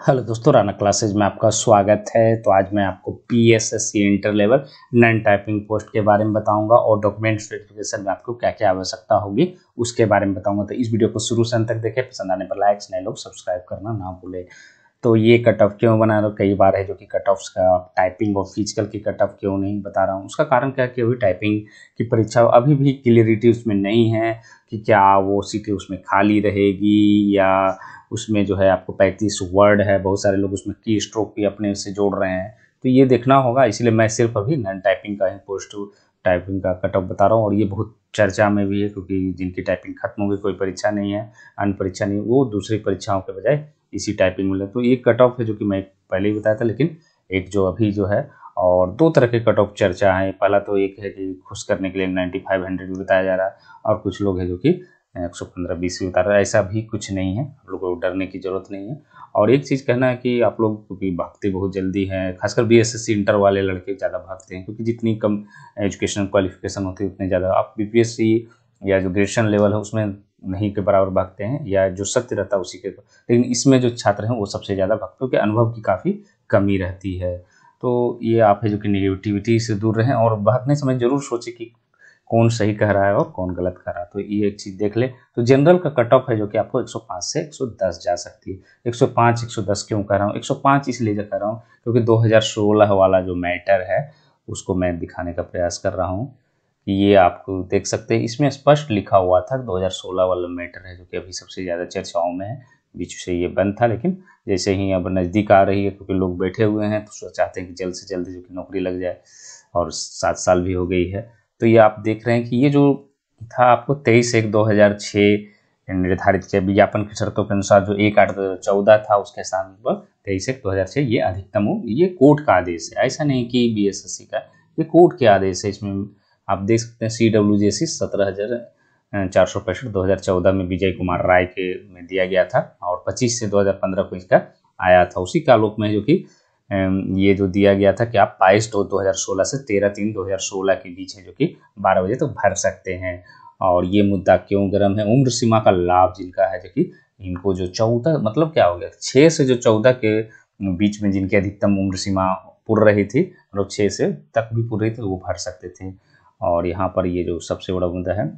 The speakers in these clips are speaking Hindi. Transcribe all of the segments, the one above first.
हेलो दोस्तों, राना क्लासेज में आपका स्वागत है। तो आज मैं आपको PSSC inter level non typing post के बारे में बताऊंगा और डॉक्यूमेंट्स वेरिफिकेशन में आपको क्या क्या आवश्यकता होगी उसके बारे में बताऊंगा। तो इस वीडियो को शुरू से अंत तक देखें, पसंद आने पर लाइक्स, नए लोग सब्सक्राइब करना ना भूलें। तो ये कट ऑफ क्यों बना रहा हूँ, कई बार है जो कि कट ऑफ्स का टाइपिंग और फिजिकल की कट ऑफ क्यों नहीं बता रहा हूँ। उसका कारण क्या है कि अभी टाइपिंग की परीक्षा अभी भी क्लियरिटी उसमें नहीं है कि क्या वो सीटें उसमें खाली रहेगी या उसमें जो है आपको 35 वर्ड है, बहुत सारे लोग उसमें की स्ट्रोक भी अपने से जोड़ रहे हैं। तो ये देखना होगा, इसलिए मैं सिर्फ अभी नॉन टाइपिंग का ही पोस्ट टाइपिंग का कट ऑफ बता रहा हूँ। और ये बहुत चर्चा में भी है क्योंकि जिनकी टाइपिंग खत्म हो गई, कोई परीक्षा नहीं है, अन्य परीक्षा नहीं, वो दूसरी परीक्षाओं के बजाय इसी टाइपिंग में ले। तो ये कट ऑफ है जो कि मैं पहले ही बताया था, लेकिन एक जो अभी जो है, और दो तरह के कट ऑफ चर्चा है। पहला तो एक है कि खुश करने के लिए 9500 भी बताया जा रहा है, और कुछ लोग हैं जो कि 115-20 भी बता रहा है। ऐसा भी कुछ नहीं है, आप लोगों को डरने की जरूरत नहीं है। और एक चीज़ कहना है कि आप लोग क्योंकि भागते बहुत जल्दी हैं, खासकर बीएसएससी इंटर वाले लड़के ज़्यादा भागते हैं, क्योंकि जितनी कम एजुकेशनल क्वालिफिकेशन होती है उतने ज़्यादा आप बीपीएससी या जो ग्रेजुएशन लेवल है उसमें नहीं के बराबर भागते हैं, या जो सत्य रहता है उसी के। लेकिन इसमें जो छात्र हैं वो सबसे ज़्यादा भागते हैं, क्योंकि अनुभव की काफ़ी कमी रहती है। तो ये आप है जो कि नेगेटिविटी से दूर रहें, और भागने समय जरूर सोचें कि कौन सही कह रहा है और कौन गलत कह रहा है। तो ये एक चीज़ देख ले। तो जनरल का कट ऑफ है जो कि आपको 105 से 110 जा सकती है। 105 110 क्यों कह रहा हूँ, 105 इसलिए कह रहा हूँ क्योंकि 2016 वाला जो मैटर है उसको मैं दिखाने का प्रयास कर रहा हूँ। ये आपको देख सकते हैं, इसमें स्पष्ट लिखा हुआ था 2016 वाला मैटर है जो कि अभी सबसे ज़्यादा चर्चाओं में है। बीच से ये बंद था, लेकिन जैसे ही अब नज़दीक आ रही है, क्योंकि लोग बैठे हुए हैं तो चाहते हैं कि जल्द से जल्द जो कि नौकरी लग जाए, और 7 साल भी हो गई है। तो ये आप देख रहे हैं कि ये जो था आपको 23/1/2006 निर्धारित किया विज्ञापन की शर्तों के अनुसार, जो 1/8/2014 था उसके स्थान पर 23/1/2006 ये अधिकतम हो। ये कोर्ट का आदेश है, ऐसा नहीं कि बीएसएससी का, ये कोर्ट के आदेश है। इसमें आप देख सकते हैं CWJC 17,465 2014 में विजय कुमार राय के में दिया गया था, और 25 से 2015 को इसका आया था। उसी के आलोक में जो कि ये जो दिया गया था कि आप 22/2/2016 से 13/3/2016 के बीच है जो कि 12 बजे तक भर सकते हैं। और ये मुद्दा क्यों गर्म है, उम्र सीमा का लाभ जिनका है जो कि इनको जो 14 मतलब क्या हो गया, 6 से जो 14 के बीच में जिनकी अधिकतम उम्र सीमा पूर रही थी, मतलब 6 से तक भी पूर रही थी, वो भर सकते थे। और यहाँ पर ये जो सबसे बड़ा मुद्दा है,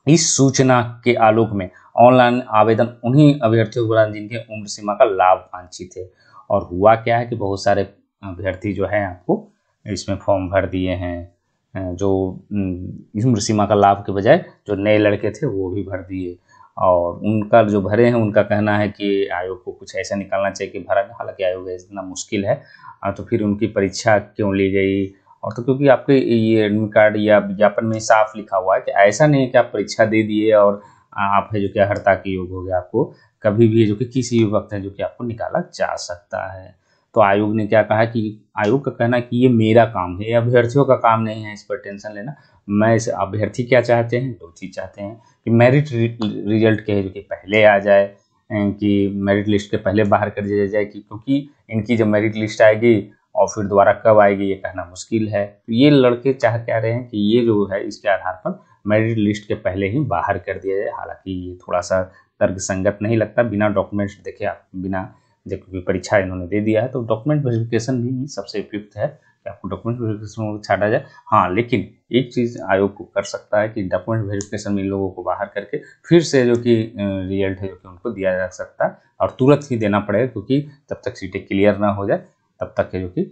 इस सूचना के आलोक में ऑनलाइन आवेदन उन्हीं अभ्यर्थियों को जिनके उम्र सीमा का लाभ वांछित है। और हुआ क्या है कि बहुत सारे अभ्यर्थी जो है आपको इसमें फॉर्म भर दिए हैं, जो उम्र सीमा का लाभ के बजाय जो नए लड़के थे वो भी भर दिए। और उनका जो भरे हैं उनका कहना है कि आयोग को कुछ ऐसा निकालना चाहिए कि भरा, हालांकि आयोग इतना मुश्किल है। तो फिर उनकी परीक्षा क्यों ली गई, और तो क्योंकि आपके ये एडमिट कार्ड या विज्ञापन में साफ लिखा हुआ है कि ऐसा नहीं है कि आप परीक्षा दे दिए और आप है जो कि अर्हता के योग हो गया, आपको कभी भी है जो कि किसी भी वक्त है जो कि आपको निकाला जा सकता है। तो आयोग ने क्या कहा कि आयोग का कहना है कि ये मेरा काम है, अभ्यर्थियों का काम नहीं है इस पर टेंशन लेना। मैं इस अभ्यर्थी क्या चाहते हैं, दो चीज़ चाहते हैं कि मेरिट रिजल्ट के जो कि पहले आ जाए, कि मेरिट लिस्ट के पहले बाहर कर दिया जाए, कि क्योंकि इनकी जब मेरिट लिस्ट आएगी और फिर दोबारा कब आएगी ये कहना मुश्किल है। तो ये लड़के चाह क्या रहे हैं कि ये जो है इसके आधार पर मेरिट लिस्ट के पहले ही बाहर कर दिया जाए। हालांकि ये थोड़ा सा तर्क संगत नहीं लगता, बिना डॉक्यूमेंट्स देखे आप, बिना जब क्योंकि परीक्षा इन्होंने दे दिया है तो डॉक्यूमेंट वेरिफिकेशन भी सबसे उपयुक्त है कि आपको डॉक्यूमेंट वेरिफिकेशन को छाटा जाए। हाँ, लेकिन एक चीज़ आयोग को कर सकता है कि डॉक्यूमेंट वेरिफिकेशन में इन लोगों को बाहर करके फिर से जो कि रिजल्ट है जो कि उनको दिया जा सकता है, और तुरंत ही देना पड़ेगा, क्योंकि तब तक सीटें क्लियर ना हो जाए तब तक है जो कि,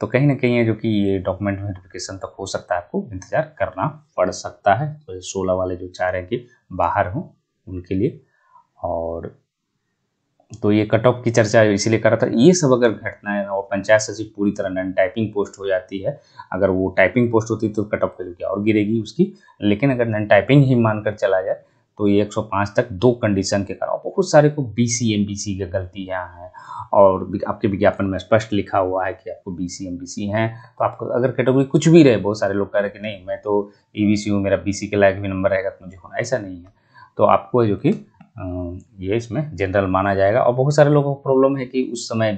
तो कहीं ना कहीं है जो कि ये डॉक्यूमेंट वेरिफिकेशन तक हो सकता है आपको इंतजार करना पड़ सकता है। तो 16 वाले जो चाह रहे हैं कि बाहर हों उनके लिए। और तो ये कट ऑफ की चर्चा इसीलिए कर रहा था। ये सब अगर घटनाएं और पंचायत सचिव पूरी तरह नॉन टाइपिंग पोस्ट हो जाती है, अगर वो टाइपिंग पोस्ट होती तो कट ऑफ क्या और गिरेगी उसकी, लेकिन अगर नॉन टाइपिंग ही मानकर चला जाए तो ये 105 तक दो कंडीशन के कारण, बहुत सारे को BC MBC की गलतियाँ हैं, और आपके विज्ञापन में स्पष्ट लिखा हुआ है कि आपको BC MBC हैं। तो आपको अगर कैटेगरी कुछ भी रहे, बहुत सारे लोग कह रहे हैं कि नहीं मैं तो EBC हूँ, मेरा BC के लायक भी नंबर रहेगा तो मुझे होना, ऐसा नहीं है। तो आपको जो कि ये इसमें जनरल माना जाएगा। और बहुत सारे लोगों को प्रॉब्लम है कि उस समय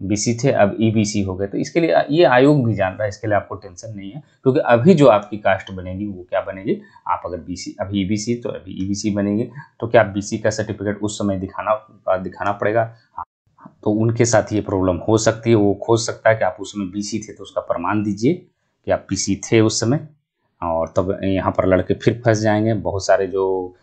BC थे, अब EBC हो गए, तो इसके लिए ये आयोग भी जान रहा है, इसके लिए आपको टेंशन नहीं है, क्योंकि अभी जो आपकी कास्ट बनेगी वो क्या बनेगी, आप अगर BC अभी EBC तो अभी EBC बनेगी, तो क्या BC का सर्टिफिकेट उस समय दिखाना पड़ेगा। तो उनके साथ ये प्रॉब्लम हो सकती है। वो खोज सकता है कि आप उसमें बीसी थे तो उसका प्रमाण दीजिए कि आप बीसी थे उस समय, और तब यहाँ पर लड़के फिर फंस जाएंगे। बहुत सारे जो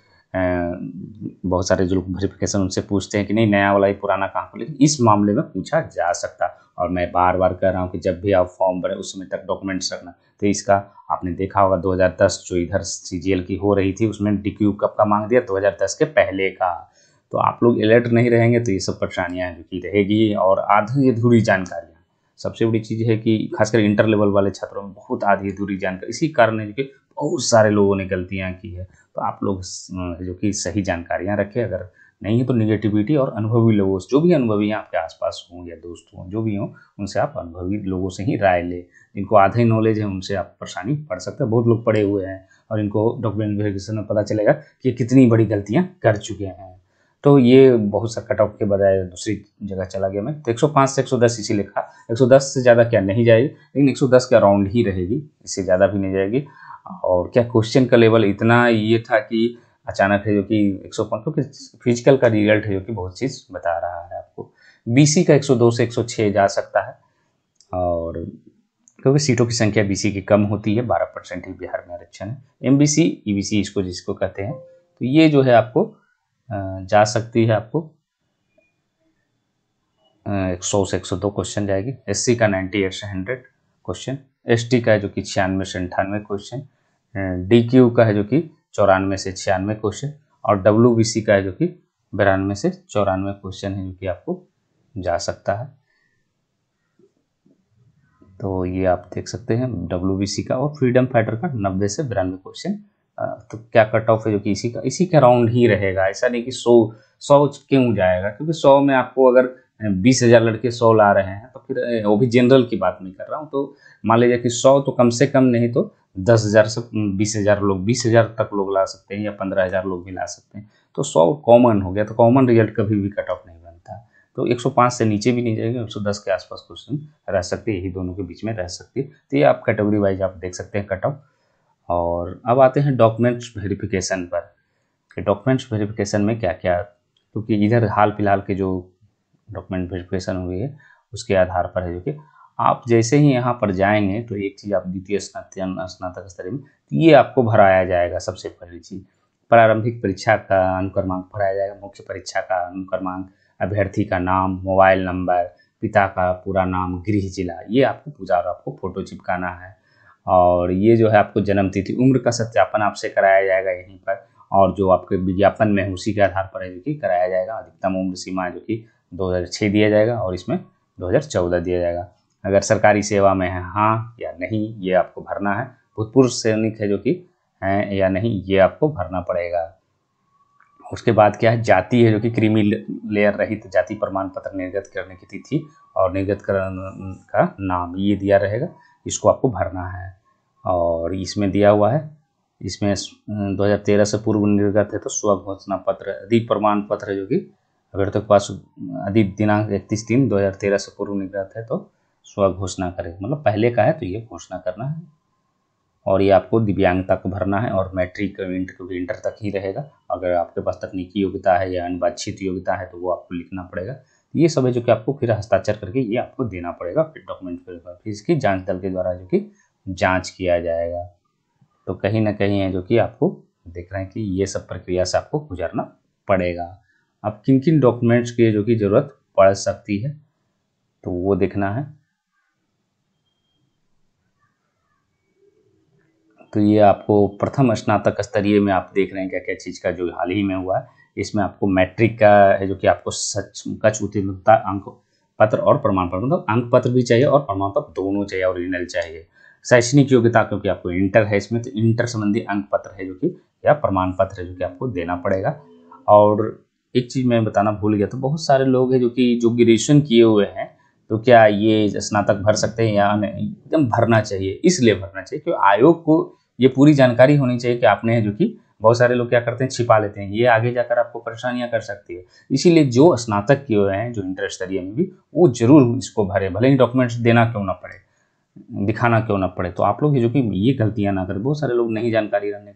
लोग वेरिफिकेशन उनसे पूछते हैं कि नहीं नया वाला ही पुराना कहाँ पर, लेकिन इस मामले में पूछा जा सकता है। और मैं बार बार कह रहा हूँ कि जब भी आप फॉर्म भरें उस समय तक डॉक्यूमेंट्स रखना। तो इसका आपने देखा होगा 2010 जो इधर सीजीएल की हो रही थी उसमें डीक्यू कब का मांग दिया, 2010 के पहले का। तो आप लोग अलर्ट नहीं रहेंगे तो ये सब परेशानियाँ जो कि रहेगी। और आधी अधूरी जानकारियाँ, सबसे बड़ी चीज़ है कि खासकर इंटर लेवल वाले छात्रों में बहुत आधी अधूरी जानकारी, इसी कारण है कि बहुत सारे लोगों ने गलतियाँ की है। तो आप लोग जो कि सही जानकारियाँ रखें, अगर नहीं है तो निगेटिविटी और अनुभवी लोगों से, जो भी अनुभवी हैं आपके आसपास हों या दोस्त हों जो भी हों, उनसे आप अनुभवी लोगों से ही राय लें। जिनको आधा ही नॉलेज है उनसे आप परेशानी पड़ सकता है। बहुत लोग पढ़े हुए हैं और इनको डॉक्यूमेंट वेरिफिकेशन में पता चलेगा कि ये कितनी बड़ी गलतियाँ कर चुके हैं। तो ये बहुत सा कट ऑफ के बजाय दूसरी जगह चला गया मैं। तो 105 से 110 इसी लिखा, 110 से ज़्यादा क्या नहीं जाएगी, लेकिन 110 के अराउंड ही रहेगी, इससे ज़्यादा भी नहीं जाएगी। और क्या क्वेश्चन का लेवल इतना ये था कि अचानक है जो कि 105, क्योंकि फिजिकल का रिजल्ट है जो कि बहुत चीज़ बता रहा है आपको। बीसी का 102 से 106 जा सकता है, और क्योंकि सीटों की संख्या बीसी की कम होती है, 12% ही बिहार में आरक्षण है। एमबीसी ईबीसी इसको जिसको कहते हैं, तो ये जो है आपको जा सकती है आपको 100 से 102 क्वेश्चन जाएगी। एससी का 98 से 100 क्वेश्चन, एसटी का है जो कि 96 से 98 क्वेश्चन, डीक्यू का है जो कि 94 से 96 क्वेश्चन, और डब्ल्यूबीसी का है जो कि 92 से 94 क्वेश्चन है जो कि आपको जा सकता है। तो ये आप देख सकते हैं डब्ल्यूबीसी का, और फ्रीडम फाइटर का 90 से 92 क्वेश्चन। तो क्या कट ऑफ है जो कि इसी का राउंड ही रहेगा। ऐसा नहीं कि 100 क्यों जाएगा, क्योंकि 100 में आपको अगर 20,000 लड़के 100 ला रहे हैं तो फिर वो भी जनरल की बात नहीं कर रहा हूँ। तो मान लीजिए कि 100 तो कम से कम नहीं तो 10,000 से 20,000 लोग, 20,000 तक लोग ला सकते हैं, या 15,000 लोग भी ला सकते हैं। तो 100 कॉमन हो गया, तो कॉमन रिजल्ट कभी भी कट ऑफ नहीं बनता। तो 105 से नीचे भी नहीं जाएगी, 110 के आसपास क्वेश्चन रह सकते हैं, यही दोनों के बीच में रह सकती है। तो ये आप कैटेगरी वाइज आप देख सकते हैं कट ऑफ। और अब आते हैं डॉक्यूमेंट्स वेरिफिकेशन पर, कि डॉक्यूमेंट्स वेरिफिकेशन में क्या क्या, क्योंकि इधर हाल फिलहाल के जो डॉक्यूमेंट वेरिफिकेशन हुई है उसके आधार पर है जो कि आप जैसे ही यहाँ पर जाएंगे तो एक चीज़ आप द्वितीय स्नातक स्तरीय में, तो ये आपको भराया जाएगा। सबसे पहली चीज़ प्रारंभिक परीक्षा का अनुक्रमांक भराया जाएगा, मुख्य परीक्षा का अनुक्रमांक, अभ्यर्थी का नाम, मोबाइल नंबर, पिता का पूरा नाम, गृह जिला, ये आपको पूरा, और आपको फोटो चिपकाना है। और ये जो है आपको जन्म तिथि, उम्र का सत्यापन आपसे कराया जाएगा यहीं पर, और जो आपके विज्ञापन में है उसी के आधार पर है जो कि कराया जाएगा। अधिकतम उम्र सीमा जो कि 2006 दिया जाएगा, और इसमें 2014 दिया जाएगा। अगर सरकारी सेवा में है हाँ या नहीं ये आपको भरना है। भूतपूर्व सैनिक है जो कि हैं या नहीं ये आपको भरना पड़ेगा। उसके बाद क्या है, जाति है जो कि क्रीमी लेयर रहित जाति प्रमाण पत्र निर्गत करने की तिथि और निर्गत करने का नाम ये दिया रहेगा, इसको आपको भरना है। और इसमें दिया हुआ है, इसमें 2013 से पूर्व निर्गत है तो स्वघोषणा पत्र, अधिक प्रमाण पत्र है जो कि अगर तक पास अधिक दिनांक 31/3/2013 से पूर्व निर्गत है तो स्वघोषणा करें, मतलब पहले का है तो ये घोषणा करना है। और ये आपको दिव्यांगता को भरना है, और मैट्रिक इंटर तक ही रहेगा। अगर आपके पास तकनीकी योग्यता है या अनवांछित योग्यता है तो वो आपको लिखना पड़ेगा। ये सब है जो कि आपको फिर हस्ताक्षर करके ये आपको देना पड़ेगा। फिर डॉक्यूमेंट फिर इसकी जांच दल के द्वारा जो कि जांच किया जाएगा। तो कहीं ना कहीं है जो कि आपको देख रहे हैं कि ये सब प्रक्रिया से आपको गुजरना पड़ेगा। अब किन किन डॉक्यूमेंट्स की जो कि ज़रूरत पड़ सकती है तो वो देखना है। तो ये आपको प्रथम स्नातक स्तरीय में आप देख रहे हैं क्या क्या चीज़ का जो हाल ही में हुआ है। इसमें आपको मैट्रिक का है जो कि आपको सच उत्तीर्णता अंक पत्र और प्रमाण पत्र, मतलब अंक पत्र भी चाहिए और प्रमाण पत्र दोनों चाहिए, ओरिजिनल चाहिए। शैक्षणिक योग्यता क्योंकि आपको इंटर है इसमें, तो इंटर संबंधी अंक पत्र है जो कि या प्रमाण पत्र है जो कि आपको देना पड़ेगा। और एक चीज़ मैं बताना भूल गया, तो बहुत सारे लोग हैं जो कि जो ग्रेजुएशन किए हुए हैं, तो क्या ये स्नातक भर सकते हैं या नहीं, एकदम भरना चाहिए। इसलिए भरना चाहिए क्योंकि आयोग को ये पूरी जानकारी होनी चाहिए कि आपने है जो कि बहुत सारे लोग क्या करते हैं छिपा लेते हैं, ये आगे जाकर आपको परेशानियां कर सकती है। इसीलिए जो स्नातक किए हुए हैं जो इंटर स्तरीय में भी, वो जरूर इसको भरे, भले ही डॉक्यूमेंट्स देना क्यों ना पड़े, दिखाना क्यों ना पड़े। तो आप लोग जो कि ये गलतियां ना करें, बहुत सारे लोग नहीं जानकारी रहने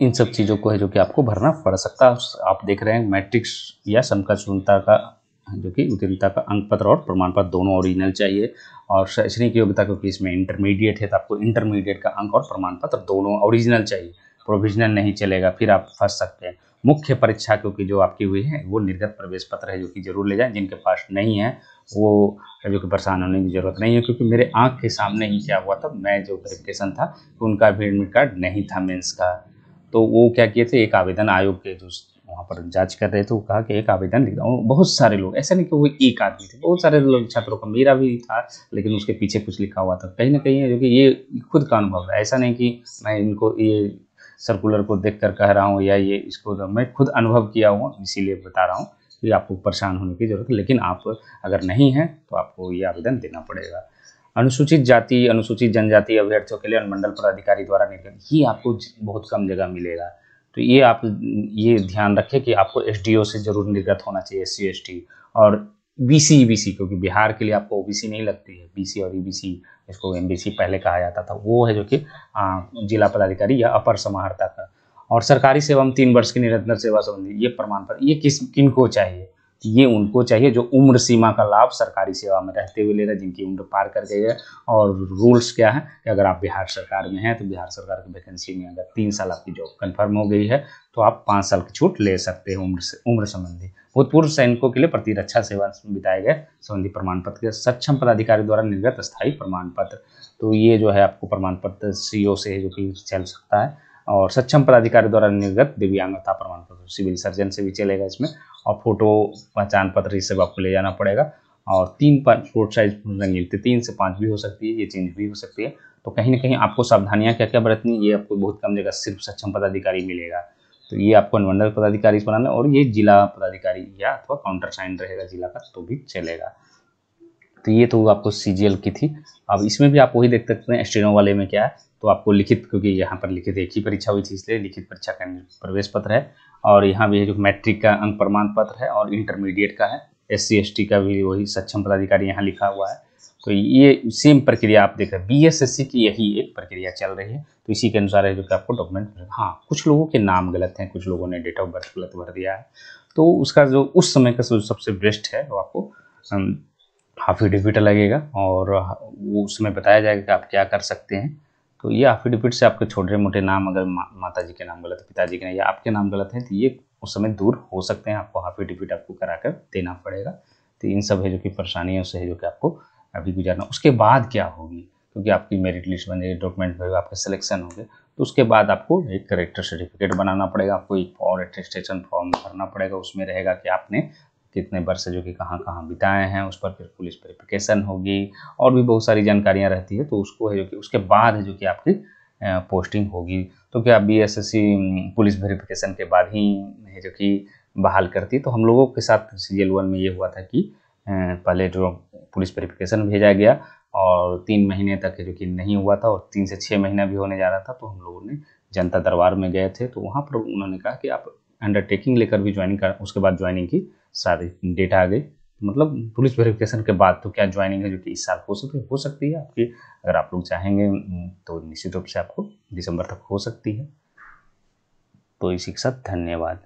इन सब चीज़ों को है जो कि आपको भरना पड़ सकता है। आप देख रहे हैं मैट्रिक्स या समकक्ष उत्तीर्णता का जो कि उत्तीर्णता का अंक पत्र और प्रमाण पत्र दोनों ओरिजिनल चाहिए। और शैक्षणिक योग्यता क्योंकि इसमें इंटरमीडिएट है तो आपको इंटरमीडिएट का अंक और प्रमाण पत्र दोनों ओरिजिनल चाहिए, प्रोविजनल नहीं चलेगा, फिर आप फंस सकते हैं। मुख्य परीक्षा क्योंकि जो आपकी हुई है वो निर्गत प्रवेश पत्र है जो कि जरूर ले जाएं। जिनके पास नहीं है वो जो कि परेशान होने की जरूरत नहीं है, क्योंकि मेरे आंख के सामने ही क्या हुआ था, मैं जो वेरिफिकेशन था उनका भी एडमिट कार्ड नहीं था मेंस का। तो वो क्या किए थे, एक आवेदन आयोग के जो वहाँ पर जांच कर रहे थे वो कहा कि एक आवेदन लिख दो। बहुत सारे लोग, ऐसा नहीं कि वो एक आदमी थे, बहुत सारे लोग छात्रों का, मेरा भी था, लेकिन उसके पीछे कुछ लिखा हुआ था कहीं ना कहीं, जो कि ये खुद का अनुभव है। ऐसा नहीं कि मैं इनको ये सर्कुलर को देख कर कह रहा हूँ या ये इसको मैं खुद अनुभव किया हूँ, इसीलिए बता रहा हूँ कि आपको परेशान होने की जरूरत है। लेकिन आप अगर नहीं है तो आपको ये आवेदन देना पड़ेगा। अनुसूचित जाति अनुसूचित जनजाति अभ्यर्थियों के लिए अनुमंडल पदाधिकारी द्वारा निर्गत, ये आपको बहुत कम जगह मिलेगा। तो ये आप ये ध्यान रखें कि आपको एसडीओ से जरूर निर्गत होना चाहिए, एससी एसटी और बीसी ईबीसी, क्योंकि बिहार के लिए आपको ओबीसी नहीं लगती है, बीसी और ईबीसी, इसको एमबीसी पहले कहा जाता था, वो है जो कि जिला पदाधिकारी या अपर समाहर्ता का। और सरकारी सेवा में 3 वर्ष की निरंतर सेवा संबंधी ये प्रमाण पत्र, ये किन को चाहिए, ये उनको चाहिए जो उम्र सीमा का लाभ सरकारी सेवा में रहते हुए ले रहे हैं, जिनकी उम्र पार कर गई है। और रूल्स क्या है कि अगर आप बिहार सरकार में हैं तो बिहार सरकार की वैकेंसी में अगर 3 साल आपकी जॉब कंफर्म हो गई है तो आप 5 साल की छूट ले सकते हैं उम्र संबंधी। भूतपूर्व सैनिकों के लिए प्रतिरक्षा सेवा बिताए गए संबंधी प्रमाण पत्र के सक्षम पदाधिकारी द्वारा निर्गत स्थायी प्रमाण पत्र, तो ये जो है आपको प्रमाण पत्र सीओ से जो कि चल सकता है। और सक्षम पदाधिकारी द्वारा निर्गत दिव्यांगता प्रमाण पत्र सिविल सर्जन से भी चलेगा इसमें। और फोटो पहचान पत्र ये सब आपको ले जाना पड़ेगा। और 3 पासपोर्ट साइज रंगीन, 3 से 5 भी हो सकती है, ये चेंज भी हो सकती है। तो कहीं ना कहीं आपको सावधानियां क्या क्या बरतनी, ये आपको बहुत कम जगह सिर्फ सक्षम पदाधिकारी मिलेगा। तो ये आपको अनुमंडल पदाधिकारी बनाना, और ये जिला पदाधिकारी या अथवा काउंटर साइन रहेगा जिला का तो भी चलेगा। तो ये तो आपको सीजीएल की थी। अब इसमें भी आप वही देख सकते हैं स्टेनो वाले में क्या है, तो आपको लिखित, क्योंकि यहाँ पर लिखित एक ही परीक्षा हुई थी इसलिए लिखित परीक्षा का प्रवेश पत्र है। और यहाँ भी है जो मैट्रिक का अंक प्रमाण पत्र है और इंटरमीडिएट का है। एससी एसटी का भी वही सक्षम पदाधिकारी यहाँ लिखा हुआ है। तो ये सेम प्रक्रिया आप देख रहे हैं, बीएसएससी की यही एक प्रक्रिया चल रही है। तो इसी के अनुसार है जो कि आपको डॉक्यूमेंट, हाँ कुछ लोगों के नाम गलत हैं, कुछ लोगों ने डेट ऑफ बर्थ गलत भर दिया है, तो उसका जो उस समय का सबसे बेस्ट है वो आपको एफिडेविट लगेगा और वो उसमें बताया जाएगा कि आप क्या कर सकते हैं। तो ये एफिडेविट से आपके छोटे मोटे नाम, अगर माता जी के नाम गलत है, पिताजी के नाम या आपके नाम गलत है, तो ये उस समय दूर हो सकते हैं। आपको एफिडेविट आपको कराकर देना पड़ेगा। तो इन सब है जो कि परेशानियों से है जो कि आपको अभी गुजरना। उसके बाद क्या होगी, क्योंकि आपकी मेरिट लिस्ट बन जाएगी, डॉक्यूमेंट होगा, आपका सिलेक्शन होंगे, तो उसके बाद आपको एक करेक्टर सर्टिफिकेट बनाना पड़ेगा, आपको एक और अटेस्टेशन फॉर्म भरना पड़ेगा। उसमें रहेगा कि आपने कितने वर्ष जो कि कहाँ कहाँ बिताए हैं, उस पर फिर पुलिस वेरिफिकेशन होगी और भी बहुत सारी जानकारियाँ रहती है। तो उसको है जो कि उसके बाद है जो कि आपकी पोस्टिंग होगी। तो क्या बीएसएससी पुलिस वेरिफिकेशन के बाद ही है जो कि बहाल करती है। तो हम लोगों के साथ सीजीएल 1 में ये हुआ था कि पहले जो पुलिस वेरिफिकेशन भेजा गया और 3 महीने तक है जो कि नहीं हुआ था, और 3 से 6 महीना भी होने जा रहा था। तो हम लोगों ने जनता दरबार में गए थे, तो वहाँ पर उन्होंने कहा कि आप अंडरटेकिंग लेकर भी ज्वाइनिंग कर, उसके बाद ज्वाइनिंग की सारी डेट आ गई। मतलब पुलिस वेरिफिकेशन के बाद तो क्या ज्वाइनिंग है जो कि इस साल हो सकती है आपकी, अगर आप लोग चाहेंगे तो निश्चित रूप से आपको दिसंबर तक हो सकती है। तो इसी के साथ धन्यवाद।